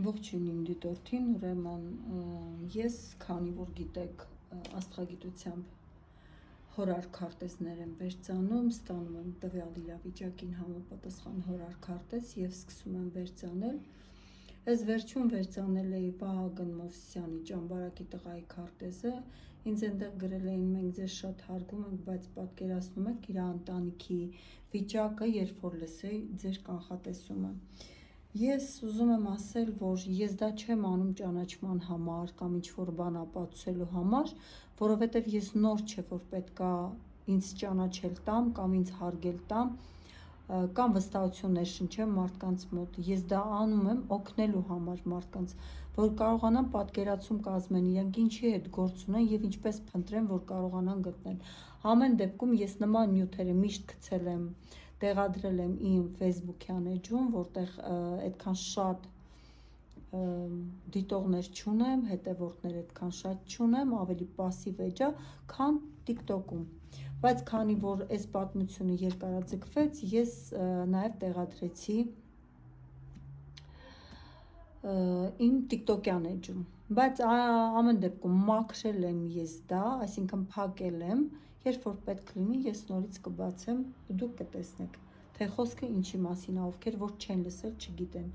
Ողջույն իմ դիտորդին, ուրեմն ես, քանի որ գիտեք, աստղագիտությամբ հորար քարտեզներ եմ վերծանում, ստանում եմ տվյալ իրավիճակին համապատասխան հորար քարտեզ եւ սկսում եմ վերծանել։ Այս վերջում վերծանել էի Վահագն Մովսիսյանի Ճամբարակի տղայի քարտեզը, ինձ այնտեղ գրել էին մենք ձեզ շատ հարգում ենք, բայց պատկերացնում եք իր ընտանիքի վիճակը, երբ որ լսեի ձեր կանխատեսումը։ Ես ուզում եմ ասել, որ ես դա չեմ անում ճանաչման համար կամ ինչ-որ բան ապացուցելու համար, որովհետև ես նոր չէ, որ պետքա ինձ ճանաչել տամ կամ ինձ հարգել տամ կամ վստահություններ շնչեմ մարդկանց մոտ։ Ես դա անում եմ օգնելու համար մարդկանց, որ կարողանան պատկերացում կազմեն, իրենք ինչի հետ գործ ունեն եւ ինչպես փնտրեն, որ կարողանան գտնել։ Ամեն դեպքում ես նման նյութերը միշտ գցել եմ, տեղադրել եմ իմ Facebook-յան էջում, որտեղ այդքան շատ դիտողներ չունեմ, հետևորդներ այդքան շատ չունեմ, ավելի пассив էջ է, քան TikTok-ում։ Բայց քանի որ այս պատմությունը երկարաձգվեց, ես նաև տեղադրեցի իմ TikTok-յան էջում։ Բայց ամեն դեպքում մաքրել եմ ես դա, այսինքն փակել եմ, երբ որ պետք լինի, ես նորից կբացեմ ու դուք կտեսնեք, թե խոսքը ինչի մասին է, ովքեր որ չեն լսել, չգիտեն։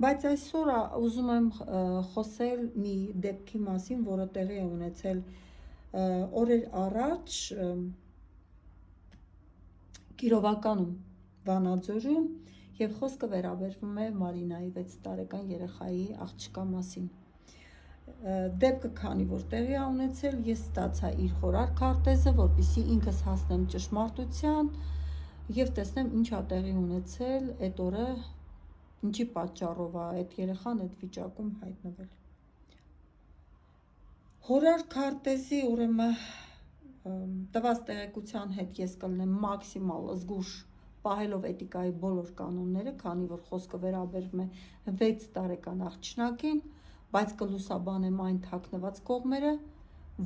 Բայց այսօր ուզում եմ խոսել մի դեպքի մասին, որը տեղի է ունեցել օրեր առաջ Կիրովականում, Վանաձորում, եւ խոսքը վերաբերվում է Մարինայի 6 տարեկան երեխայի աղջկա մասին։ Դեպքը քանի որ տեղի է ունեցել, ես ստացա իր խորար քարտեզը, որպեսզի ինքս հասնեմ ճշմարտության եւ տեսնեմ ինչ է տեղի ունեցել այդ օրը, ինչի պատճառով է այդ երեխան այդ վիճակում հայտնվել։ Հորար քարտեզի ուրեմն տված տեղեկության հետ ես կլինեմ մաքսիմալ զգուշ, պահելով էթիկայի բոլոր կանոնները, քանի որ խոսքը վերաբերվում է 6 տարեկան աղջնակին, բայց կլուսաբանեմ այն թաքնված կողմերը,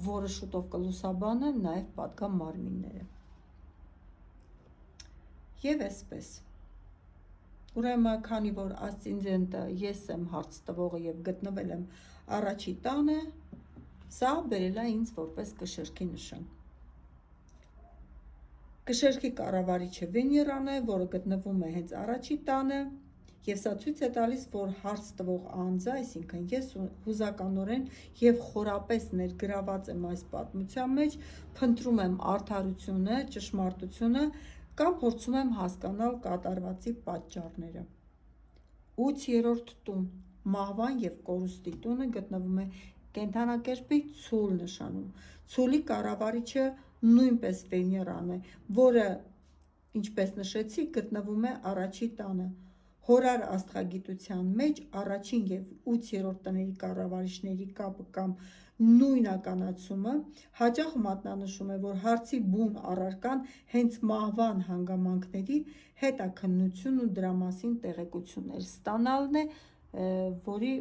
որը շուտով կլուսաբանեմ նաև պատկան մարմինները։ Եվ այսպես։ Ուրեմն, քանի որ ասցենդենտը ես եմ հարց տվողը եւ գտնվել եմ առաջի տանը, սա բերել է ինձ որպես կշեռքի նշան։ Կշեռքի կառավարիչը Վեներան է, որը գտնվում է հենց առաջի տանը, եւ սա ցույց է տալիս, որ հարց տվող անձը, այսինքն ես հուզականորեն եւ խորապես ներգրաված եմ այս պատմության մեջ, փնտրում եմ արդարությունը, ճշմարտությունը կամ փորձում եմ հասկանալ կատարվածի պատճառները։ 8-րդ տուն, մահվան եւ կորուստի տունը գտնվում է կենդանակերպի ցուլ նշանում։ Ցուլի կառավարիչը նույնպես Վեներան է, որը, ինչպես նշեցի, գտնվում է առաջի տանը։ Հորար աստղագիտության մեջ առաջին եւ 8-րդ տների կառավարիչների կապը կամ նույնականացումը հաճախ մատնանշում է, որ հարցի բուն առարկան հենց մահվան հանգամանքների հետաքննությունն ու դրա մասին տեղեկություններ ստանալն է, որի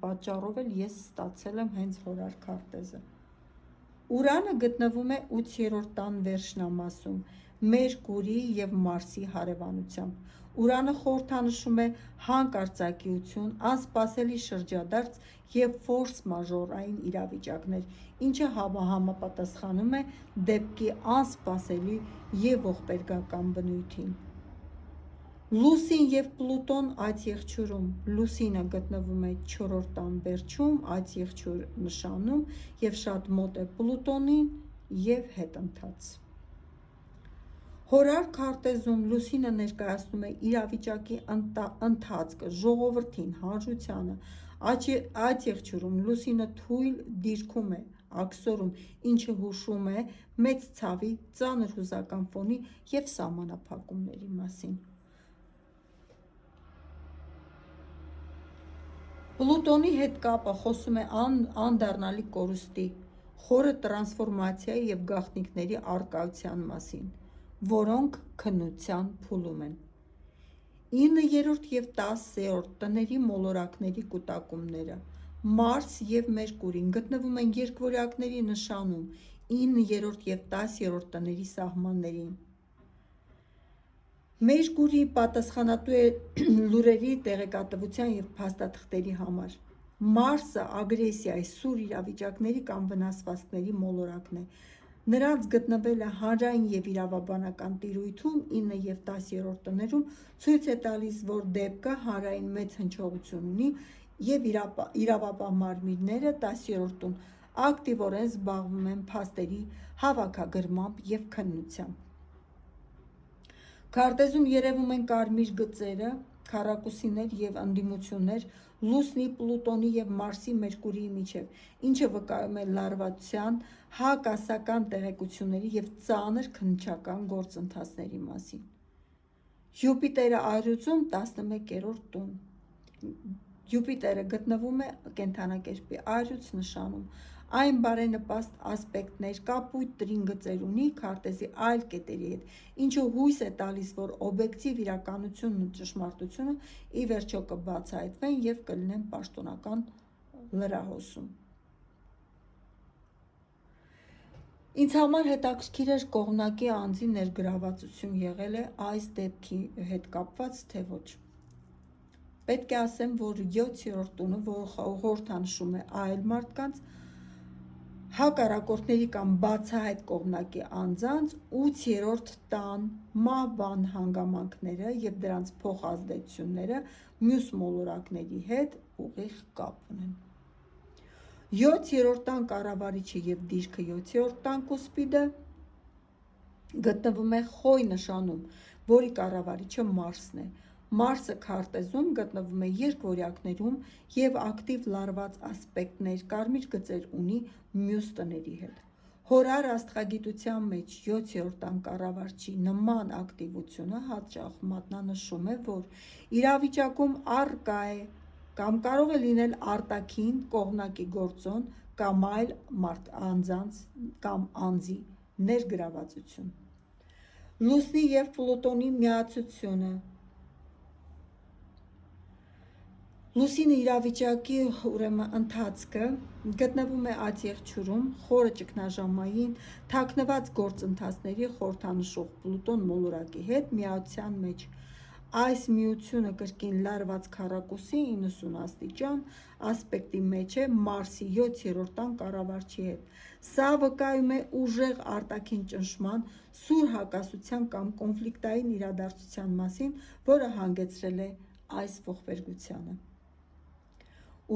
պատճառով էլ ես ստացել եմ հենց հորար քարտեզը։ Ուրանը գտնվում է 8-րդ տան վերջնամասում, Մերկուրի եւ Մարսի հարևանությամբ։ Ուրանը խորհրդանշում է հանկարծակիություն, անսպասելի շրջադարձ եւ ֆորս մաժորային իրավիճակներ, ինչը համապատասխանում է դեպքի անսպասելի եւ ողբերգական բնույթին։ Լուսին եւ Պլուտոն այս եղջյուրում, Լուսինը գտնվում է 4-րդ տան վերջում, այս եղջյուր նշանում եւ շատ մոտ է Պլուտոնին եւ հետընթաց։ Հորար քարտեզում Լուսինը ներկայացնում է իրավիճակի ընթացքը, ժողովրդին, հանրությանը։ Այս եղջյուրում Լուսինը թույլ դիրքում է, աքսորում, ինչը հուշում է մեծ ցավի, ծանր հուզական ֆոնի եւ սահմանափակումների մասին։ Պլուտոնի հետ կապը խոսում է անդառնալի կորուստի, խորը տրանսֆորմացիայի եւ գաղտնիքների առկայության մասին, որոնք քննության փուլում են։ 9-րդ եւ 10-րդ տների մոլորակների կուտակումները, Մարս եւ Մերկուրին գտնվում են երկվորյակների նշանում 9-րդ եւ 10-րդ տների սահմաններին։ Մերկուրի պատասխանատու է լուրերի տեղեկատվության և փաստաթղթերի համար։ Մարսը ագրեսիայի, սուր իրավիճակների կամ վնասվածքների մոլորակն է։ Նրանց գտնվելը հանրային և իրավաբանական տիրույթում 9 և 10-րդ տներում ցույց է տալիս, որ դեպքը հանրային մեծ հնչողություն ունի և իրավապահ մարմինները 10-րդ տուն ակտիվորեն զբաղվում են փաստերի հավաքագրմամբ և քննությամբ։ Քարտեզում երևում են կարմիր գծերը, քառակուսիներ և ընդդիմություններ Լուսնի, Պլուտոնի և Մարսի Մերկուրիի միջև, ինչը վկայում է լարվածության, հակասական տեղեկությունների և ծանր քննչական գործընթացների մասին։ Յուպիտերը այրուձում 11-րդ տուն։ Յուպիտերը գտնվում է կենդանակերպի այրուց նշանում։ Այն բարենպաստ ասպեկտներ, կապույտ տրին գծեր ունի քարտեզի այլ կետերի հետ, ինչը հույս է տալիս, որ օբյեկտիվ իրականությունն ու ճշմարտությունը ի վերջո կբացահայտվեն և կլինեն պաշտոնական լրահոսում։ Ինձ համար հետաքրքիր էր կողմնակի անձի ներգրավվածություն եղել է այս դեպքի հետ կապված, թե ոչ։ Պետք է ասեմ, որ 7-րդ տունը, որ խորհրդանշում է այլ մարդկանց, հակառակորդների կամ բացահայտ կողմնակի անձանց 8-րդ տան մահվան հանգամանքները և դրանց փոխազդեցությունները մյուս մոլորակների հետ ուղիղ կապ ունեն։ 7-րդ տան կառավարիչը և դիրքը 7-րդ տան կուսպիդը գտնվում է Խոյ նշանում, որի կառավարիչը Մարսն է։ Մարսը քարտեզում գտնվում է երկվորյակներում և ակտիվ լարված ասպեկտներ, կարմիր գծեր ունի մյուս տների հետ։ Հորար աստղագիտության մեջ 7-րդ տան կառավարչի նման ակտիվությունը հաճախ մատնանշում է, որ իրավիճակում առկա է կամ կարող է լինել արտաքին կողմնակի գործոն կամ այլ անձանց կամ անձի ներգրավվածություն։ Լուսնի և Պլուտոնի միացությունը։ Լուսինը իրավիճակի ընթացքը գտնվում է աջ եղջյուրում խորը ճգնաժամային թաքնված գործընթացների խորհրդանշող Պլուտոն մոլորակի հետ միացության մեջ։ Այս միությունը կրկին լարված քառակուսի 90 աստիճան ասպեկտի մեջ է Մարսի 7-րդ տան կառավարչի հետ։ Սա վկայում է ուժեղ արտաքին ճնշման, սուր հակասության կամ կոնֆլիկտային իրադարձության մասին, որը հանգեցրել է այս ողբերգությանը։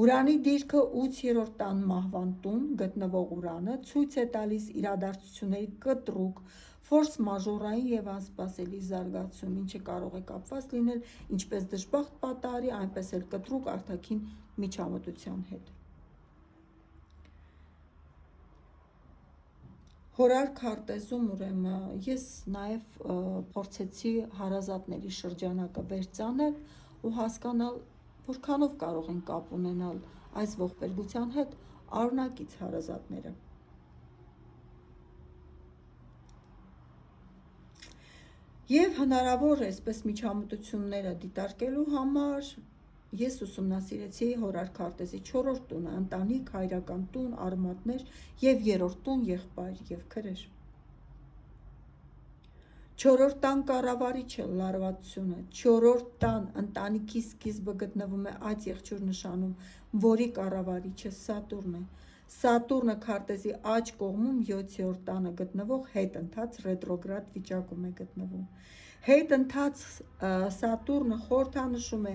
Ուրանի դիրքը 8-րդ տան մահվան տուն գտնվող Ուրանը ցույց է տալիս իրադարձությունների կտրուկ, ֆորս-մաժորային և անսպասելի զարգացում, ինչը կարող է կապված լինել ինչպես դժբախտ պատահարի, այնպես էլ կտրուկ արտաքին միջամտության հետ։ Հորար քարտեզում ես նաև փորձեցի հարազատների շրջանակը վեր ծանել ու հասկանալ, որքանով կարող են կապ ունենալ այս ողբերգության հետ արունակից հարազատները։ Եվ հնարավոր այսպես միջամտությունները դիտարկելու համար ես ուսումնասիրեցի հորար քարտեզի 4-րդ տունը՝ ընտանիք, հայրական տուն, արմատներ և 3-րդ տուն՝ եղբայր և քրեր։ 4-րդ տան կառավարիչը լարվածությունը։ 4-րդ տան ընտանիքի սկիզբը գտնվում է աջ եղջյուր նշանում, որի կառավարիչը Սատուրն է։ Սատուրնը քարտեզի աջ կողմում 7-րդ տանը գտնվող հետընթաց ռետրոգրադ վիճակում է գտնվում։ Հետընթաց Սատուրնը խորհրդանշում է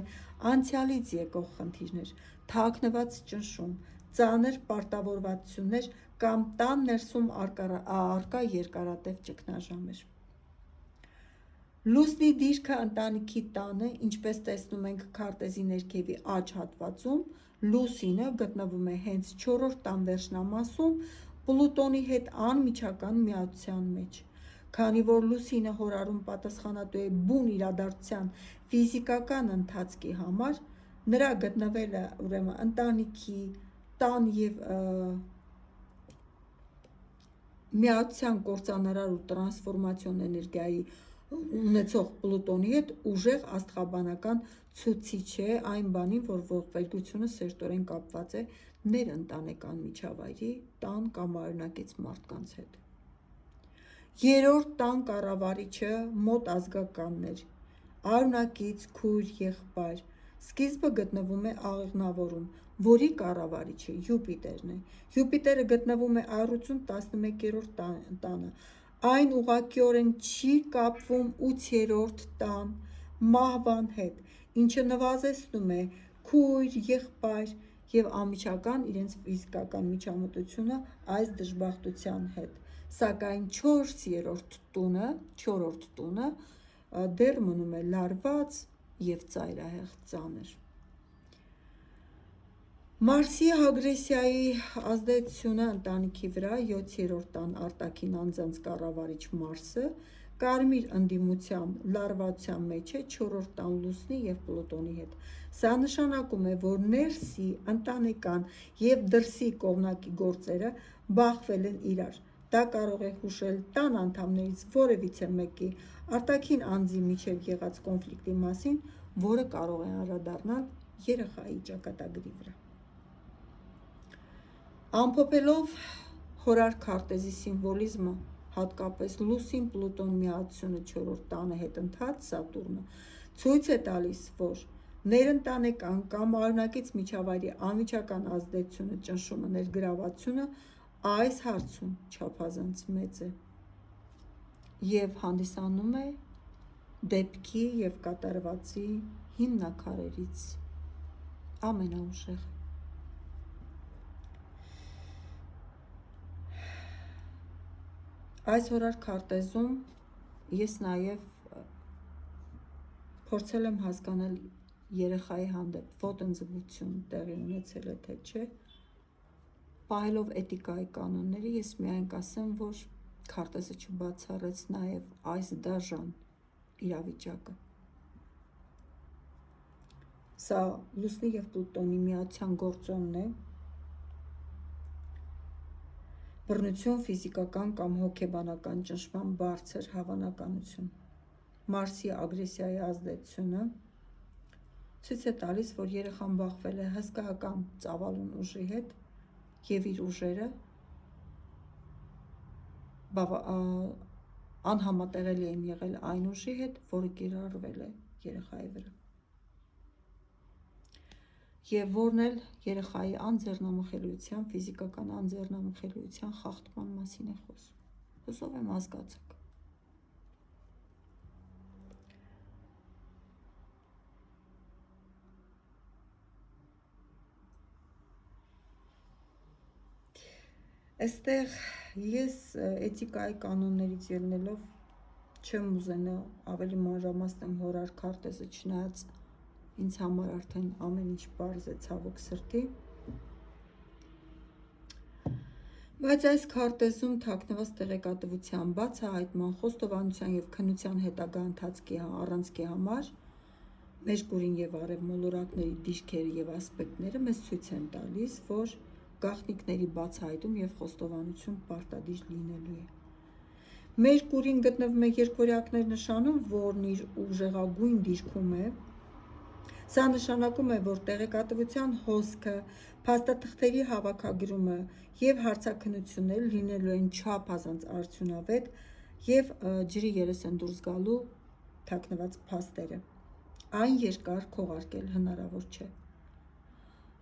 անցյալից եկող խնդիրներ, թաքնված ճնշում, ծանր պարտավորվածություններ կամ տան ներսում առկա երկարատև ճգնաժամեր։ Լուսնի դիրքը ընտանիքի տանը, ինչպես տեսնում ենք քարտեզի ներքևի աջ հատվածում, Լուսինը գտնվում է հենց 4-րդ տան վերջնամասում Պլուտոնի հետ անմիջական միացության մեջ։ Քանի որ Լուսինը հորարում պատասխանատու է բուն իրադարձության ֆիզիկական ընթացքի համար, նրա գտնվելը ընտանիքի տան և միացության կործանարար ու տրանսֆորմացիոն էներգիայի ունեցող Պլուտոնի հետ ուժեղ աստղաբանական ցուցիչ է այն բանի, որ ողբերգությունը սերտորեն կապված է ներընտանեկան միջավայրի, տան կամ արյունակից մարդկանց հետ։ 3-րդ տան կառավարիչը մոտ ազգականներ, արունակից քույր եղբայր։ Սկիզբը գտնվում է աղեղնավորում, որի կառավարիչը Յուպիտերն է։ Յուպիտերը գտնվում է առյուծում 11-րդ տանը։ Այն ուղղակիորեն չի կապվում 8-րդ տան մահվան հետ, ինչը նվազեցնում է քույր, եղբայր և անմիջական իրենց ֆիզիկական միջամտությունը այս դժբախտության հետ, սակայն 4-րդ տունը դեռ մնում է լարված և ծայրահեղ ծանր։ Մարսի ագրեսիայի ազդեցությունը ընտանիքի վրա 7-րդ տան արտաքին անձանց կառավարիչ Մարսը կարմիր ընդդիմության լարվածության մեջ է 4-րդ տան Լուսնի և Պլուտոնի հետ։ Սա նշանակում է, որ ներսի, ընտանեկան և դրսի կողմնակի գործերը բախվել են իրար։ Դա կարող է հուշել տան անդամներից որևիցե մեկի արտաքին անձի միջև եղած կոնֆլիկտի մասին, որը կարող է անդրադառնալ երեխայի ճակատագրի վրա։ Ամփոփելով հորար քարտեզի սիմվոլիզմը, հատկապես Լուսին-Պլուտոն միացությունը 4-րդ տանը հետընթաց Սատուրնը ցույց է տալիս, որ ներընտանեկան կամ արունակից միջավայրի անմիջական ազդեցությունը, ճնշումը, ներգրավվածությունը այս հարցում չափազանց մեծ է և հանդիսանում է դեպքի և կատարվածի հիմնաքարերից ամենաուժեղը։ Այս հորար քարտեզում ես նաև փորձել եմ հասկանալ երեխայի հանդեպ ոտնձգություն տեղի ունեցել է, թե չէ։ Պահելով էթիկայի կանոնները, ես միայն կասեմ, որ քարտեզը չբացառեց նաև այս դաժան իրավիճակը։ Սա Լուսնի և Պլուտոնի միացյան գործոնն է։ Բռնություն, ֆիզիկական կամ հոգեբանական ճնշման բարձր հավանականություն։ Մարսի ագրեսիայի ազդեցությունը ցույց է տալիս, որ երեխան բախվել է հսկայական ծավալուն ուժի հետ և իր ուժերը անհամատեղելի են եղել այն ուժի հետ, որը կիրառվել է երեխայի վրա, և որն էլ երեխայի անձեռնամխելիության, ֆիզիկական անձեռնամխելիության խախտման մասին է խոսում։ Հուսով եմ հասկացաք։ Այստեղ ես էթիկայի կանոններից ելնելով չեմ ուզենա ավելի մանրամասն հորար քարտեզը, չնայած ինձ համար արդեն ամեն ինչ պարզ է, ցավոք սրտի, բայց այս քարտեզում թաքնված տեղեկատվության բացահայտման, խոստովանության և քննության հետագա ընթացքի առանցքի համար Մեջբուրին և Արև մոլորակների դիրքերը և ասպեկտները մեզ ցույց են տալիս, որ գաղտնիքների բացահայտում և խոստովանություն պարտադիր լինելու է։ Մերկուրին գտնվում է երկվորյակներ նշանում, որն իր ուժեղագույն դիրքում է։ Սա նշանակում է, որ տեղեկատվության հոսքը, փաստաթղթերի հավաքագրումը և հարցաքննությունները լինելու են չափազանց արդյունավետ և ջրի երես են դուրս գալու թաքնված փաստերը։ Այն երկար քողարկել հնարավոր չէ։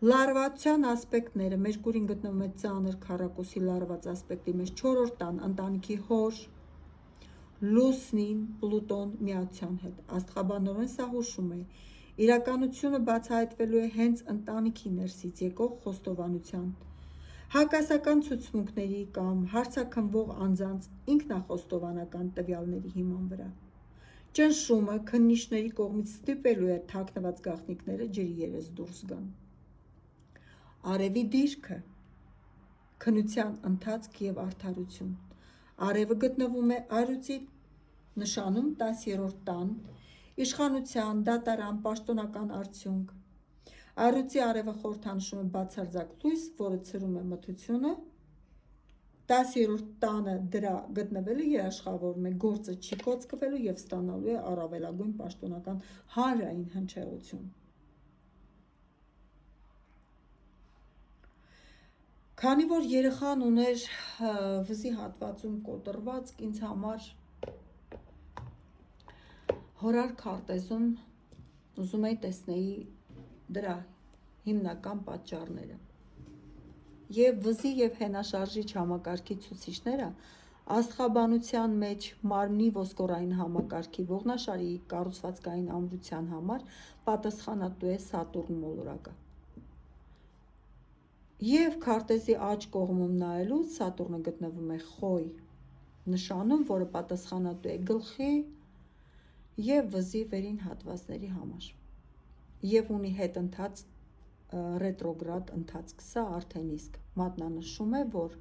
Լարվածության ասպեկտները Մերկուրին գտնվում է ծանր քառակուսի լարված ասպեկտի մեջ 4-րդ տան ընտանիքի հոր Լուսնին Պլուտոն միացության հետ։ Աստղաբանորեն սա հուշում է իրականությունը բացահայտվելու է հենց ընտանիքի ներսից եկող խոստովանության, հակասական ցուցմունքների կամ հարցաքննվող անձանց ինքնախոստովանական տվյալների հիման վրա։ Ճնշումը քննիչների կողմից ստիպելու է թաքնված գաղտնիքները ջրի երես դուրս գան։ Արևի դիրքը, քննության ընթացք և արդարություն։ Արևը գտնվում է առյուծի նշանում 10-րդ տան, իշխանության, դատարան, պաշտոնական արդյունք։ Առյուծի արևը խորհրդանշում է բացարձակ լույս, որը ցրում է մթությունը։ 10-րդ տանը դրա գտնվելը երաշխավորում է գործը չի կոծկվելու և ստանալու է առավելագույն պաշտոնական հանրային հնչեղություն։ Քանի որ երեխան ուներ վզի հատվածում կոտրվածք, ինձ համար Հորար քարտեզում ուզում էի տեսնեի դրա հիմնական պատճառները։ Եվ վզի և հենաշարժիչ համակարգի ցուցիչները աստղաբանության մեջ մարմնի ոսկորային համակարգի ողնաշարի կառուցվածքային ամրության համար պատասխանատու է Սատուրն մոլորակը։ Եվ քարտեզի աջ կողմում նայելուց Սատուրնը գտնվում է խոյ նշանում, որը պատասխանատու է գլխի և վզի վերին հատվածների համար և ունի հետընթաց ռետրոգրադ ընթացք, սա արդեն իսկ մատնանշում է, որ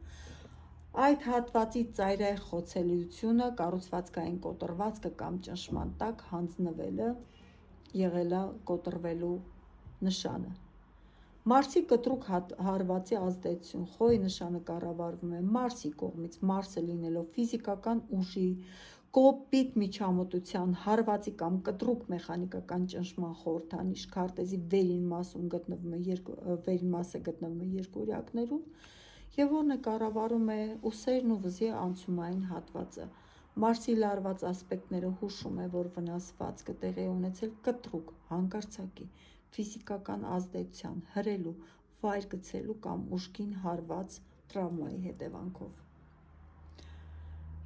այդ հատվածի ծայրահեղ խոցելիությունը, կառուցվածքային կոտրվածքը կամ ճնշման տակ հանձնվելը եղել է կոտրվելու նշանը։ Մարսի կտրուկ հարվածի ազդեցություն, խոյ նշանը կառավարվում է Մարսի կողմից, Մարսը լինելով ֆիզիկական ուժի, կոպիտ միջամտության, հարվածի կամ կտրուկ մեխանիկական ճնշման խորհրդանիշ, քարտեզի վերին մասը գտնվում է երկօրյակներում, և որն կառավարում է ուսերն ու վզի անցումային հատվածը։ Մարսի լարված ասպեկտները հուշում է, որ վնասվածքը տեղի է ունեցել կտրուկ, հանկարծակի, ֆիզիկական ազդեցության, հրելու, վայր գցելու կամ ուժգին հարված տրավմայի հետևանքով։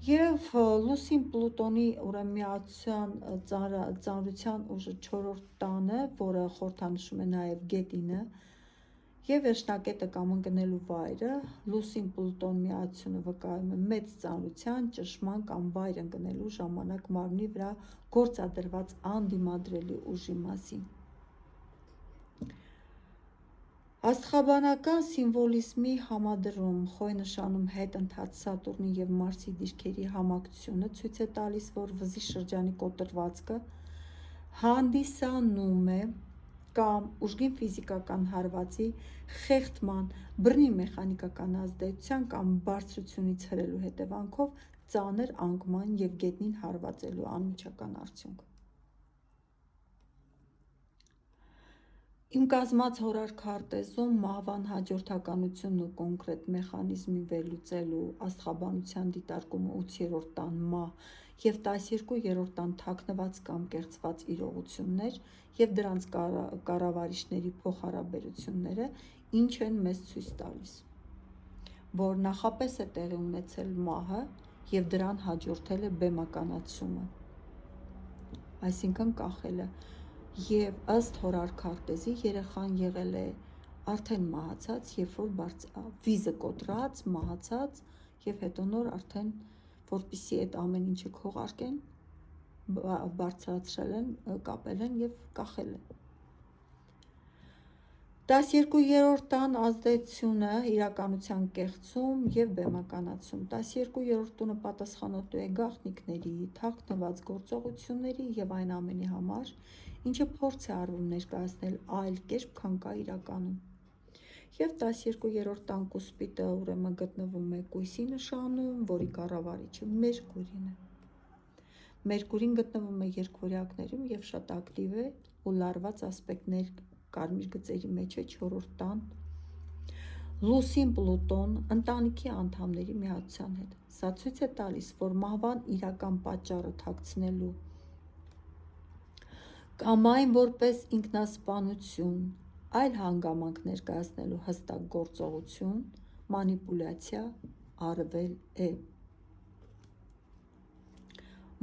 Եվ Լուսին Պլուտոնի միացության ծանրության ուժը 4-րդ տանը, որը խորհրդանշում է նաև գետինը, և վերջնակետը կամ ընկնելու վայրը, Լուսին Պլուտոն միացությունը վկայում է մեծ ծանրության, ճնշման կամ վայր ընկնելու ժամանակ մարմնի վրա գործադրված անդիմադրելի ուժի մասին։ Աստղաբանական սիմվոլիզմի համադրում խոյ նշանում հետընթաց Սատուրնի և Մարսի դիրքերի համակցությունը ցույց է տալիս, որ վզի շրջանի կոտրվածքը հանդիսանում է կամ ուժգին ֆիզիկական հարվածի, խեղդման, բռնի մեխանիկական ազդեցության կամ բարձրությունից հրելու հետևանքով ծանր անկման և գետնին հարվածելու անմիջական արդյունք։ Իմ կազմած հորար քարտեզում մահվան հաջորդականությունն ու կոնկրետ մեխանիզմի վերլուծելու աստղաբանության դիտարկումը 8-րդ տան մահ և 12-րդ տան թաքնված կամ կեղծված իրողություններ և դրանց կառավարիչների փոխհարաբերությունները ինչ են մեզ ցույց տալիս, որ նախապես է տեղի ունեցել մահը և դրան հաջորդել է բեմականացումը, այսինքն կախելը, և ըստ հորար քարտեզի երեխան եղել է արդեն մահացած, երբ որ վիզը կոտրած, մահացած և հետո նոր արդեն, որպեսզի այդ ամեն ինչը քողարկեն, բարձրացրել են, կապել են և կախել են։ 12-րդ տան ազդեցությունը, իրականության կեղծում և բեմականացում։ 12-րդ տունը պատասխանատու է գաղտնիքների, թաքնված գործողությունների և այն ամենի համար, ինչը փորձ է արվում ներկայացնել այլ կերպ, քան կա իրականում։ Եվ 12-րդ տան կուսպիտը գտնվում է կույսի նշանում, որի կառավարիչը Մերկուրին է։ Մերկուրին գտնվում է երկվորյակներում և շատ ակտիվ է ու լարված ասպեկտներ կարմիր գծերի մեջ է 4-րդ տան Լուսին Պլուտոն ընտանիքի անդամների միացության հետ։ Սա ցույց է տալիս, որ մահվան իրական պատճառը թաքցնելու կամ այն որպես ինքնասպանություն, այլ հանգամանք ներկայացնելու հստակ գործողություն, մանիպուլյացիա արվել է։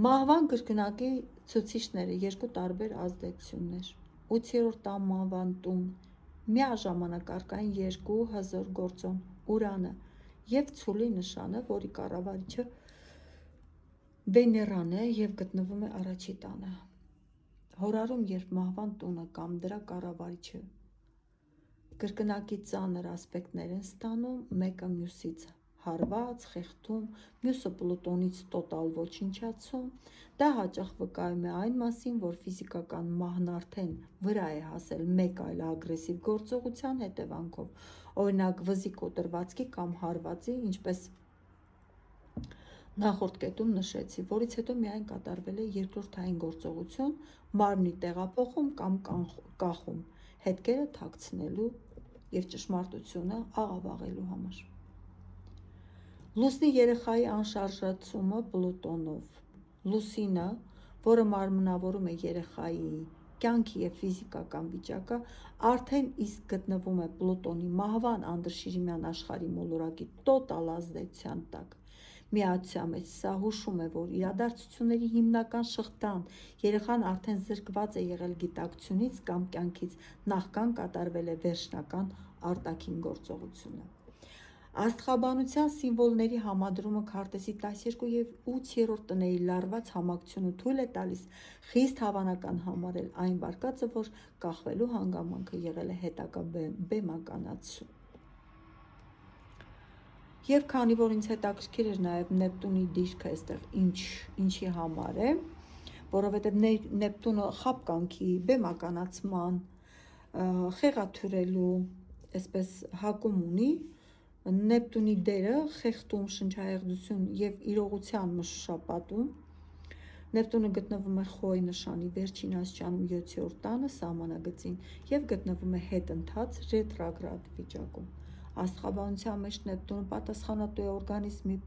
Մահվան կրկնակի ցուցիչները երկու տարբեր ազդեցություններ։ 8-րդ տան մահվան տուն միաժամանակ առկա են երկու հզոր գործոն՝ Ուրանը և Ցուլի նշանը, որի կառավարիչը Վեներան է և գտնվում է առաջի տանը։ Հորարում, երբ մահվան տունը կամ դրա կառավարիչը կրկնակի ծանր ասպեկտներ են ստանում, մեկը մյուսից հարված, խեղդում, մյուսը Պլուտոնից տոտալ ոչնչացում, դա հաճախ վկայում է այն մասին, որ ֆիզիկական մահն արդեն վրա է հասել մեկ այլ ագրեսիվ գործողության հետևանքով, օրինակ վզի կոտրվածքի կամ հարվածի, ինչպես նախորդ կետում նշեցի, որից հետո միայն կատարվել է երկրորդային գործողություն՝ մարմնի տեղափոխում կամ կախում, հետքերը թաքցնելու և ճշմարտությունը աղավաղելու համար։ Լուսնի երեխայի անշարժացումը Պլուտոնով։ Լուսինը, որը մարմնավորում է երեխայի կյանքի և ֆիզիկական վիճակը, արդեն իսկ գտնվում է Պլուտոնի մահվան անդրշիրիմյան աշխարհի մոլորակի տոտալ ազդեցության տակ։ Միացյալ մեջ սա հուշում է, որ իրադարձությունների հիմնական շղթան երեխան արդեն զրկված է եղել գիտակցությունից կամ կյանքից, նախքան կատարվել է վերջնական արտաքին գործողությունը։ Աստղաբանության սիմվոլների համադրումը քարտեզի 12 և 8-րդ տների լարված համակցությունը թույլ է տալիս խիստ հավանական համարել այն վարկածը, որ կախվելու հանգամանքը եղել է հետագա բեմականացում։ Եվ քանի որ ինձ հետաքրքիր էր նաև Նեպտունի դիրքը այստեղ ինչի համար է, որովհետև Նեպտունը խաբկանքի, բեմականացման, խեղաթյուրելու այսպես հակում ունի, Նեպտունի դերը խեղդում, շնչահեղձություն և իրողության մշուշապատում։ Նեպտունը գտնվում է Խոյ նշանի վերջին աստիճանում 7-րդ տանը սահմանագծին և գտնվում է հետընթաց ռետրոգրադ վիճակում։ Աստղաբանության մեջ Նեպտունը պատասխանատու է օրգանիզմի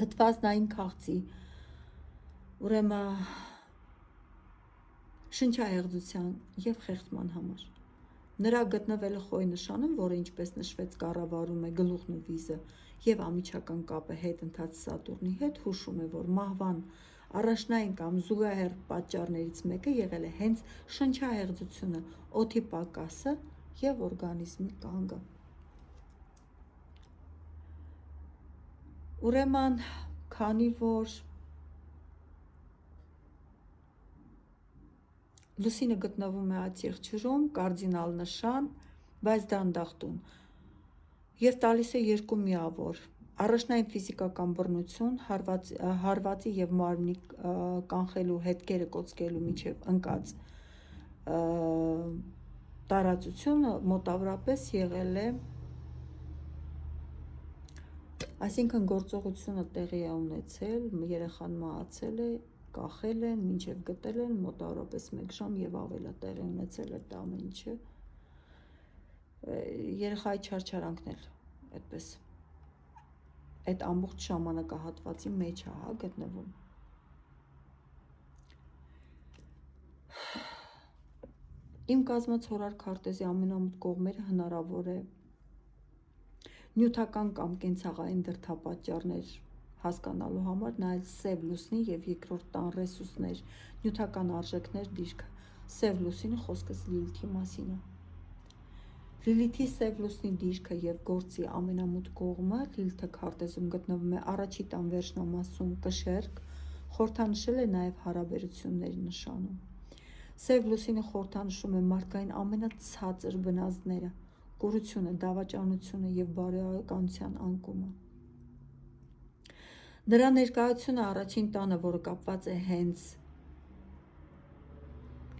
թթվասնային քաղցի, ուրեմն շնչահեղձության և խեղդման համար։ Նրա գտնվելը Խոյ նշանում, որը ինչպես նշվեց կառավարում է գլուխն ու վիզը և անմիջական կապը հետընթաց Սատուրնի հետ, հուշում է, որ մահվան առաջնային կամ զուգահեռ պատճառներից մեկը եղել է հենց շնչահեղձությունը, օդի պակասը և օրգանիզմի կանգը։ Ուրեմն, քանի որ Լուսինը գտնվում է այդ եղջյուրում, կարդինալ նշան, բայց դանդաղ տուն, և տալիս է երկու միավոր՝ առաջնային ֆիզիկական բռնություն, հարվածի և մարմնի կանխելու, հետքերը կոծկելու միջև ընկած տարածությունը մոտավորապես եղել է, այսինքն գործողությունը տեղի է ունեցել, երեխան մահացել է, կախել են, մինչև գտել են մոտավորապես 1 ժամ և ավել է տեղի ունեցել այդ ամեն ինչը, երեխայի չարչարանքն էլ այդպես այդ ամբողջ ժամանակահատվածի մեջ է գտնվում։ Իմ կազմած հորար քարտեզի ամենամութ կողմերը հնարավոր է նյութական կամ կենցաղային դրդապատճառներ հասկանալու համար նայել սև լուսնի և երկրորդ տան ռեսուրսներ, նյութական արժեքներ դիրքը։ Սև լուսինը խոսքս Լիլիթի մասին է։ Լիլիթի սև լուսնի դիրքը և գործի ամենամութ կողմը Լիլիթը քարտեզում գտնվում է առաջի տան վերջնամասում կշեռք, խորհրդանշել է նաև հարաբերությունների նշանում։ Սև լուսինը խորհրդանշում է մարդկային ամենացածր բնազդները՝ կուրությունը, դավաճանությունը և բարոյականության անկումը։ Նրա ներկայությունը առաջին տանը, որը կապված է հենց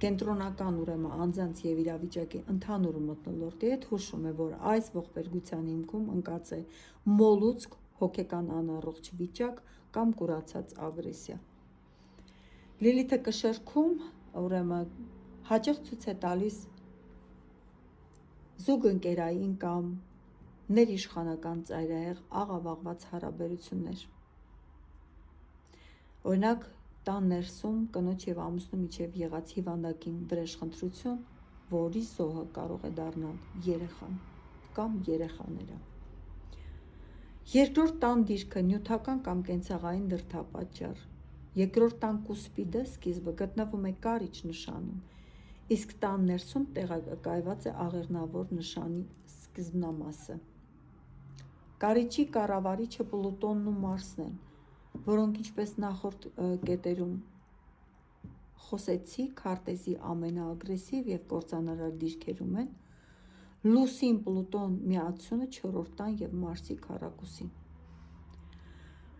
կենտրոնական, ուրեմն անձանց և իրավիճակի ընդհանուր մթնոլորտի հետ, հուշում է, որ այս ողբերգության հիմքում ընկած է մոլուցք, հոգեկան անառողջ վիճակ կամ կուրացած ագրեսիա։ Լիլիթը կշեռքում, ուրեմն հաճախ ցույց է տալիս զուգընկերային կամ ներիշխանական ծայրահեղ աղավաղված հարաբերություններ։ Օրինակ, տան ներսում կնոջ և ամուսնու միջև եղած հիվանդակին վրեժխնդրություն, որի զոհը կարող է դառնալ երեխան կամ երեխաները։ Երկրորդ տան դիրքը նյութական կամ կենցաղային դրդապատճառ։ Երկրորդ տան կուսպիդը սկիզբը գտնվում է կարիճ նշանում, իսկ տան ներսում տեղակայված է աղեղնավոր նշանի սկզբնամասը։ Կարիճի կառավարիչը Պլուտոնն ու Մարսն են, որոնք, ինչպես նախորդ կետերում խոսեցի, քարտեզի ամենաագրեսիվ և կործանարար դիրքերում են, Լուսին-Պլուտոն միացությունը 4-րդ տան և Մարսի քառակուսին։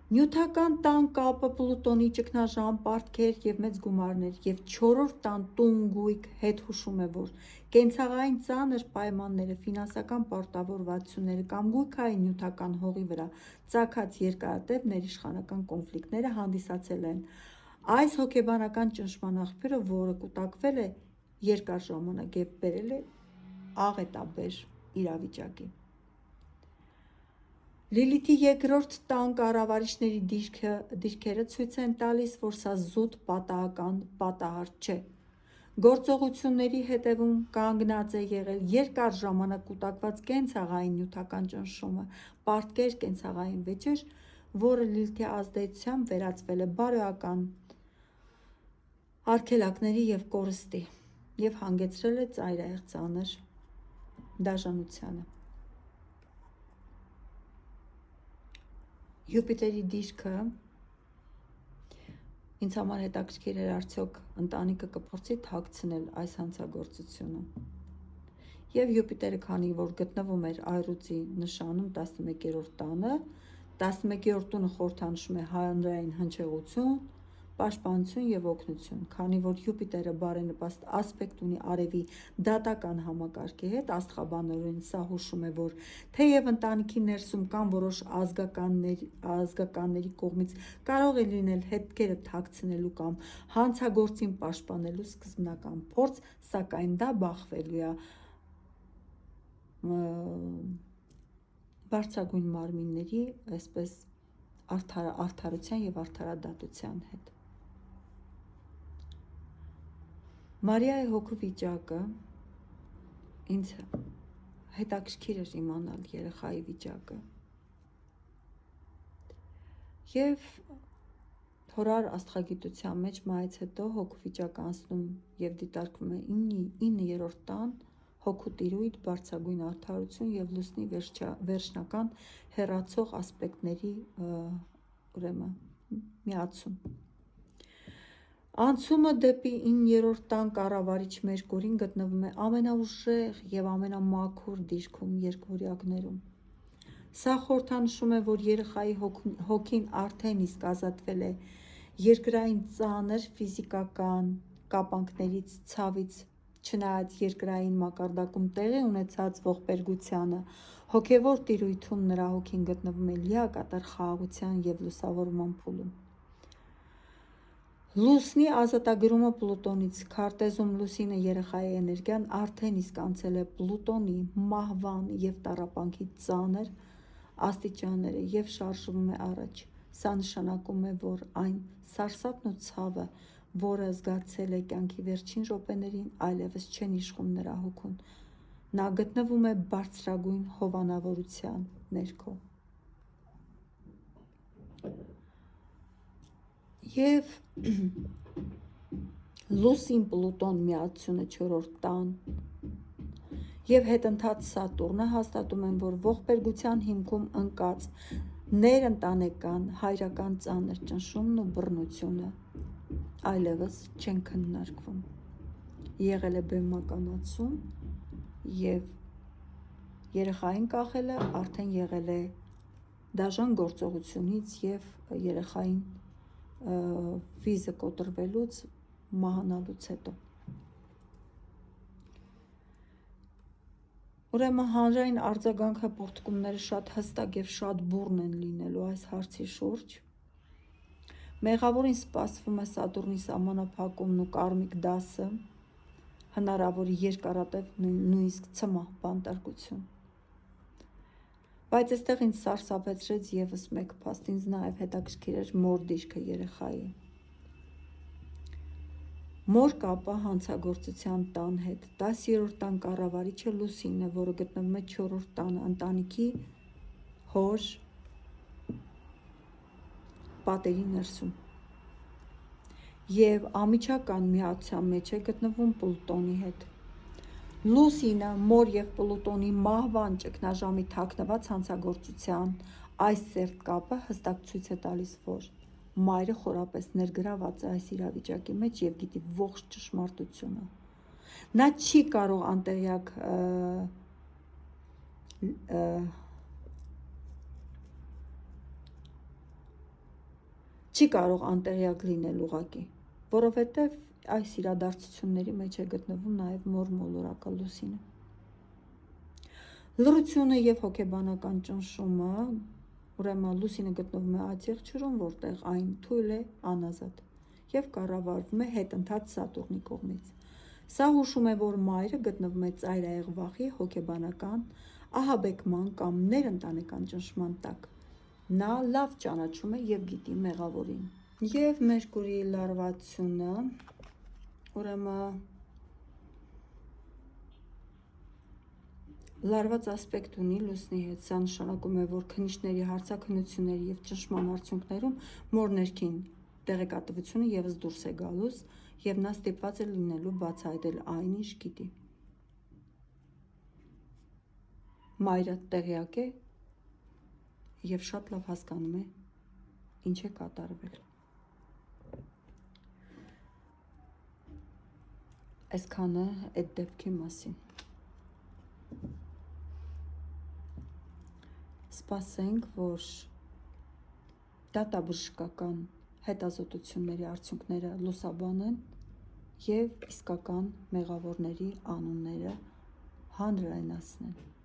Նյութական տան կապը Պլուտոնի ճգնաժամ, պարտքեր և մեծ գումարներ և 4-րդ տան տուն գույք հետ հուշում է, որ կենցաղային ծանր պայմանները, ֆինանսական պարտավորվածությունները կամ գույքային նյութական հողի վրա ծագած երկարատև ներիշխանական կոնֆլիկտները հանդիսացել են այս հոգեբանական ճնշման աղբյուրը, որը կուտակվել է երկար ժամանակ և բերել է աղետաբեր իրավիճակի։ Լիլիթի երկրորդ տան կառավարիչների դիրքերը ցույց են տալիս, որ սա զուտ պատահական պատահար չէ։ Գործողությունների հետևում կանգնած է եղել երկար ժամանակ կուտակված կենցաղային նյութական ճնշումը, պարտքեր, կենցաղային վեճեր, որը Լիլիթի ազդեցությամբ վերածվել է բարոյական արգելակների և կորստի և հանգեցրել է ծայրահեղ ծանր դաժանությանը։ Յուպիտերի դիրքը ինձ համար հետաքրքիր էր, արդյոք ընտանիքը կփորձի թաքցնել այս հանցագործությունը։ Եվ Յուպիտերը, քանի որ գտնվում էր Այռուծի նշանում 11-րդ տանը, 11-րդ տունը խորհրդանշում է հանրային հնչեղություն, պաշտպանություն և օգնություն։ Քանի որ Յուպիտերը բարենպաստ ասպեկտ ունի Արևի դատական համակարգի հետ, աստղաբանորեն սա հուշում է, որ թեև ընտանիքի ներսում կան որոշ ազգականների կողմից կարող է լինել հետքերը թաքցնելու կամ հանցագործին պաշտպանելու սկզբնական փորձ, սակայն դա բախվելու է բարձրագույն մարմինների, այսպես արդարության և արդարադատության հետ։ Մարիայի հոգու վիճակը, ինձ հետաքրքիր էր իմանալ երեխայի վիճակը, և հորար աստղագիտության մեջ մայից հետո հոգու վիճակը անցնում և դիտարկվում է 9-րդ տան, հոգու տիրույթ, բարձրագույն արդարություն և լուսնի վերջնական հեռացող ասպեկտների միացում։ Անցումը դեպի 9-րդ տան կառավարիչ Մերկուրին գտնվում է ամենաուժեղ և ամենամաքուր դիրքում երկվորյակներում։ Սա խորհրդանշում է, որ երեխայի հոգին արդեն իսկ ազատվել է երկրային ծանր ֆիզիկական կապանքներից, ցավից, չնայած երկրային մակարդակում տեղի ունեցած ողբերգությանը, հոգևոր տիրույթում նրա հոգին գտնվում է լիակատար խաղաղության և լուսավորման փուլում։ Լուսնի ազատագրումը Պլուտոնից։ Քարտեզում լուսինը երեխայի էներգիան արդեն իսկ անցել է Պլուտոնի, մահվան և տառապանքի ծանր աստիճանները և շարժվում է առաջ։ Սա նշանակում է, որ այն սարսափն ու ցավը, որը զգացել է կյանքի վերջին րոպեներին, այլևս չեն իշխում նրա հոգուն։ Նա գտնվում է բարձրագույն հովանավորության ներքո։ Եվ Լուսին-Պլուտոն միացությունը 4-րդ տան և հետընթաց Սատուրնը հաստատում են, որ ողբերգության հիմքում ընկած ներընտանեկան հայրական ծանր ճնշումն ու բռնությունը այլևս չեն քննարկվում։ Եղել է բեմականացում, և երեխային կախելը արդեն եղել է դաժան գործողությունից և երեխային վիզը կոտրվելուց, մահանալուց հետո։ Ուրեմն հանրային արձագանքը, պոռթկումները շատ հստակ և շատ բուռն են լինելու այս հարցի շուրջ։ Մեղավորին սպասվում է Սատուրնի սահմանափակումն ու կարմիկ դասը, հնարավոր երկարատև, նույնիսկ ցմահ բանտարկություն։ Բայց այստեղ ինձ սարսափեցրեց ևս մեկ փաստ, ինձ նաև հետաքրքիր էր մոր դիրքը երեխայի։ Մոր կապը հանցագործության տան հետ։ 10-րդ տան կառավարիչը Լուսինն է, որը գտնվում է 4-րդ տանը, ընտանիքի, հոր, պատերի ներսում, և ամիջական միացության մեջ է գտնվում Պլուտոնի հետ։ Լուսինը, մոր և Պլուտոնի մահվան ճգնաժամի թաքնված հանցագործության այս սերտ կապը հստակ ցույց է տալիս, որ մայրը խորապես ներգրավված է այս իրավիճակի մեջ և գիտի ողջ ճշմարտությունը։ Նա չի կարող անտեղյակ լինել ուղղակի, որովհետև այս իրադարձությունների մեջ է գտնվում նաև մոր մոլորակը Լուսինը։ Լռությունը և հոգեբանական ճնշումը, ուրեմն Լուսինը գտնվում է այդ եղջյուրում, որտեղ այն թույլ է, անազատ և կառավարվում է հետընթաց Սատուրնի կողմից։ Սա հուշում է, որ մայրը գտնվում է ծայրահեղ վախի, հոգեբանական, ահաբեկման կամ ներընտանեկան ճնշման տակ։ Նա լավ ճանաչում է և գիտի մեղավորին։ Եվ Մերկուրիի լարվածությունը, ուրեմն լարված ասպեկտ ունի լուսնի հետ, սա նշանակում է, որ քննիչների հարցաքննությունների և ճնշման արդյունքներում մոր ներքին տեղեկատվությունը ևս դուրս է գալուս, և նա ստիպված է լինելու բացահայտել այն, ինչ գիտի։ Մայրը տեղյակ է և շատ լավ հասկանում է, ինչ է կատարվել։ Այսքանը այդ դեպքի մասին։ Սպասենք, որ դատաբժշկական հետազոտությունների արդյունքները լուսաբանեն և իսկական մեղավորների անունները հանրայնացնեն։